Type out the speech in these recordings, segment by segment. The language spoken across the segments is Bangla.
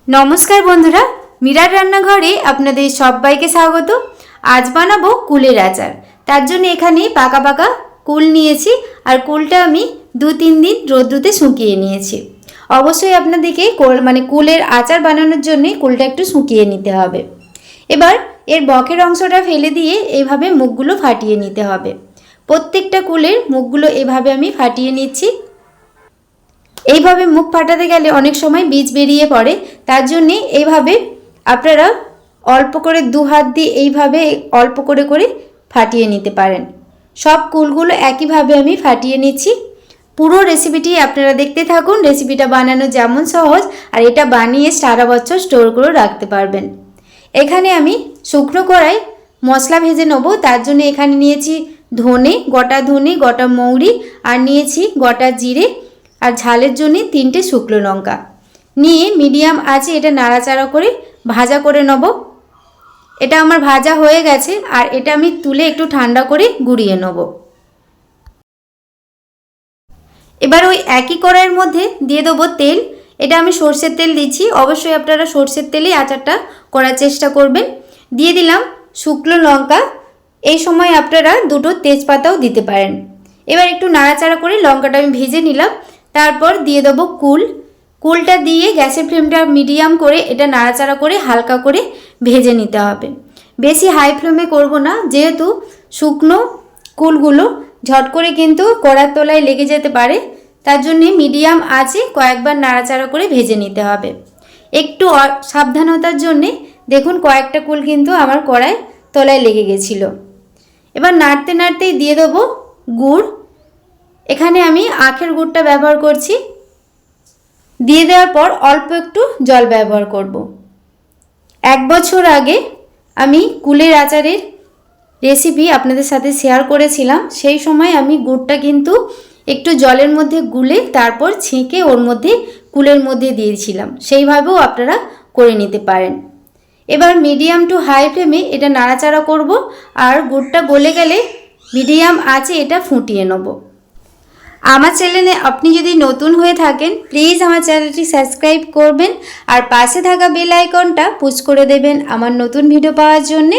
नमस्कार बंधुरा मीरार रान्नाघरे आपनादेर सबाइके स्वागत। आज बानाबो कुलेर आचार। तार जोन्नो एखाने पाका पाका कुल नियेछि और कुलटा आमि 2-3 दिन रोद्रुते शुकिये नियेछि। अवश्यई आपनादेरके कुलेर आचार बानानोर जोन्नो कुलटा एकटु शुकिये निते होबे। एबार एर बकेर अंशटा फेले दिये एइभाবে मुखगुलो फाटिये निते होबे। प्रत्येकटा कुलेर मुखगुलो एइभाবে आमि फाटिये निচ্ছি। এইভাবে মুখ ফাটাতে গেলে অনেক সময় বীজ বেরিয়ে পড়ে, তার জন্য এইভাবে আপনারা অল্প করে দু হাত দিয়ে এইভাবে অল্প করে করে ফাটিয়ে নিতে পারেন। সব কুলগুলো একইভাবে আমি ফাটিয়ে নিচ্ছি। পুরো রেসিপিটি আপনারা দেখতে থাকুন। রেসিপিটা বানানো যেমন সহজ আর এটা বানিয়ে সারা বছর স্টোর করে রাখতে পারবেন। এখানে আমি শুকনো কড়াই মশলা ভেজে নেব। তার জন্য এখানে নিয়েছি ধনে, গোটা মৌরি আর নিয়েছি গোটা জিরে और झालेर जोन्नो 3टे शुकनो लंका निये मीडियम आँचे एटा नाड़ाचाड़ा करे भाजा करे नेब। एटा आमार भाजा हये गेछे और एटा आमि तुले एकटु ठंडा करे गुड़िये नेब। एबार ओई एकई कड़ाइयेर मध्य दिये देब तेल। एटा आमि सर्षेर तेल दिচ্ছি। अवश्यई आपनारा सर्षेर तेलेई आचारटा करार चेष्टा करबेन। दिये दिलाम शुकनो लंका। এই সময় আপনারা দুটো তেজপাতাও দিতে পারেন। এবার একটু নাড়াচাড়া করে লঙ্কাটা আমি ভেজে নিলাম। তারপর দিয়ে দেব কুলটা দিয়ে গ্যাসের ফ্লেমটা মিডিয়াম করে এটা নাড়াচাড়া করে হালকা করে ভেজে নিতে হবে। বেশি হাই ফ্লেমে করব না, যেহেতু শুকনো কুলগুলো ঝট করে কিন্তু কড়ার তলায় লেগে যেতে পারে। তার জন্য মিডিয়াম আঁচে কয়েকবার নাড়াচাড়া করে ভেজে নিতে হবে। একটু সাবধানতার জন্য দেখুন কয়েকটা কুল কিন্তু আমার কড়ায় তলায় লেগে গেছিল। এবার নাড়তে নাড়তেই দিয়ে দেব গুড়। এখানে আমি আখের গুড়টা ব্যবহার করছি। দিয়ে দেওয়ার পর অল্প একটু জল ব্যবহার করব। 1 বছর আগে আমি কুলের আচারের রেসিপি আপনাদের সাথে শেয়ার করেছিলাম। সেই সময় আমি গুড়টা কিন্তু একটু জলের মধ্যে গুলে তারপর ছেঁকে ওর মধ্যে কুলের মধ্যে দিয়েছিলাম। সেইভাবেও আপনারা করে নিতে পারেন। এবার মিডিয়াম টু হাই ফ্লেমে এটা নাড়াচাড়া করব আর গুড়টা গলে গেলে মিডিয়াম আঁচে এটা ফুটিয়ে নেব। আমার চ্যানেলে আপনি যদি নতুন হয়ে থাকেন প্লিজ আমার চ্যানেলটি সাবস্ক্রাইব করবেন আর পাশে থাকা বেল আইকনটা পুশ করে দেবেন আমার নতুন ভিডিও পাওয়ার জন্য।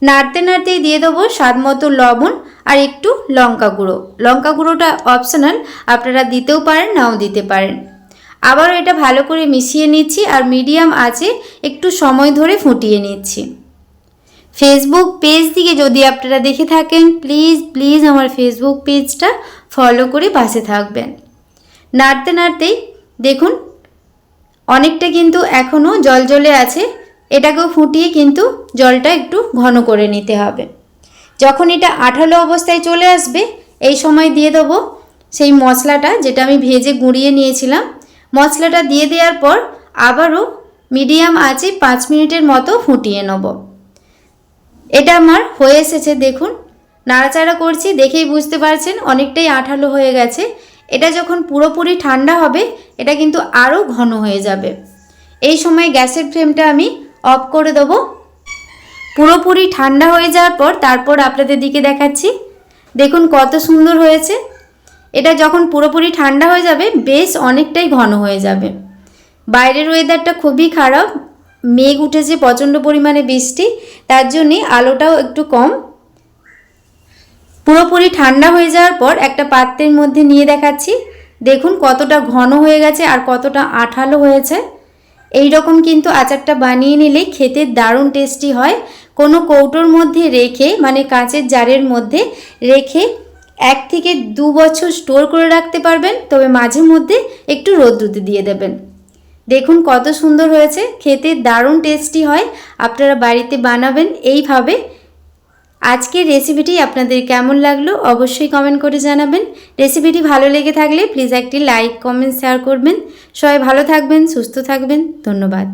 নাড়তে নাড়তেই দিয়ে দেবো স্বাদমতো লবণ আর একটু লঙ্কা গুঁড়ো। লঙ্কা গুঁড়োটা অপশনাল, আপনারা দিতেও পারেন নাও দিতে পারেন। আবারও এটা ভালো করে মিশিয়ে নিচ্ছি আর মিডিয়াম আঁচে একটু সময় ধরে ফুটিয়ে নিচ্ছি। ফেসবুক পেজ থেকে যদি আপনারা দেখে থাকেন প্লিজ আমার ফেসবুক পেজটা ফলো করে পাশে থাকবেন। নাড়তে নাড়তেই দেখুন অনেকটা কিন্তু এখনও জল আছে। এটাকেও ফুটিয়ে কিন্তু জলটা একটু ঘন করে নিতে হবে। যখন এটা আঠালো অবস্থায় চলে আসবে এই সময় দিয়ে দেবো সেই মশলাটা যেটা আমি ভেজে গুঁড়িয়ে নিয়েছিলাম। মশলাটা দিয়ে দেওয়ার পর আবারও মিডিয়াম আঁচে 5 মিনিটের মতো ফুটিয়ে নেব। এটা আমার হয়ে এসেছে। দেখুন নাড়াচাড়া করছি, দেখেই বুঝতে পারছেন অনেকটাই আঠালো হয়ে গেছে। এটা যখন পুরোপুরি ঠান্ডা হবে এটা কিন্তু আরও ঘন হয়ে যাবে। এই সময় গ্যাসের ফ্লেমটা আমি অফ করে দেব। পুরোপুরি ঠান্ডা হয়ে যাওয়ার পর তারপর আপনাদের দিকে দেখাচ্ছি। দেখুন কত সুন্দর হয়েছে। এটা যখন পুরোপুরি ঠান্ডা হয়ে যাবে বেশ অনেকটাই ঘন হয়ে যাবে। বাইরের ওয়েদারটা খুবই খারাপ, মেঘ উঠেছে প্রচণ্ড পরিমাণে বৃষ্টি, তার জন্যে আলোটাও একটু কম। পুরোপুরি ঠান্ডা হয়ে যাওয়ার পর একটা পাত্রের মধ্যে নিয়ে দেখাচ্ছি। দেখুন কতটা ঘন হয়ে গেছে আর কতটা আঠালো হয়েছে। এই রকম কিন্তু আচারটা বানিয়ে নিলে খেতে দারুণ টেস্টি হয়। কোনো কৌটোর মধ্যে রেখে মানে কাঁচের জারের মধ্যে রেখে 1 থেকে 2 বছর স্টোর করে রাখতে পারবেন। তবে মাঝে মধ্যে একটু রোদ্রুতে দিয়ে দেবেন। দেখুন কত সুন্দর হয়েছে, খেতে দারুণ টেস্টি হয়। আপনারা বাড়িতে বানাবেন এইভাবে। আজকের রেসিপিটি আপনাদের কেমন লাগলো অবশ্যই কমেন্ট করে জানাবেন। রেসিপিটি ভালো লেগে থাকলে প্লিজ একটি লাইক কমেন্ট শেয়ার করবেন। সবাই ভালো থাকবেন, সুস্থ থাকবেন। ধন্যবাদ।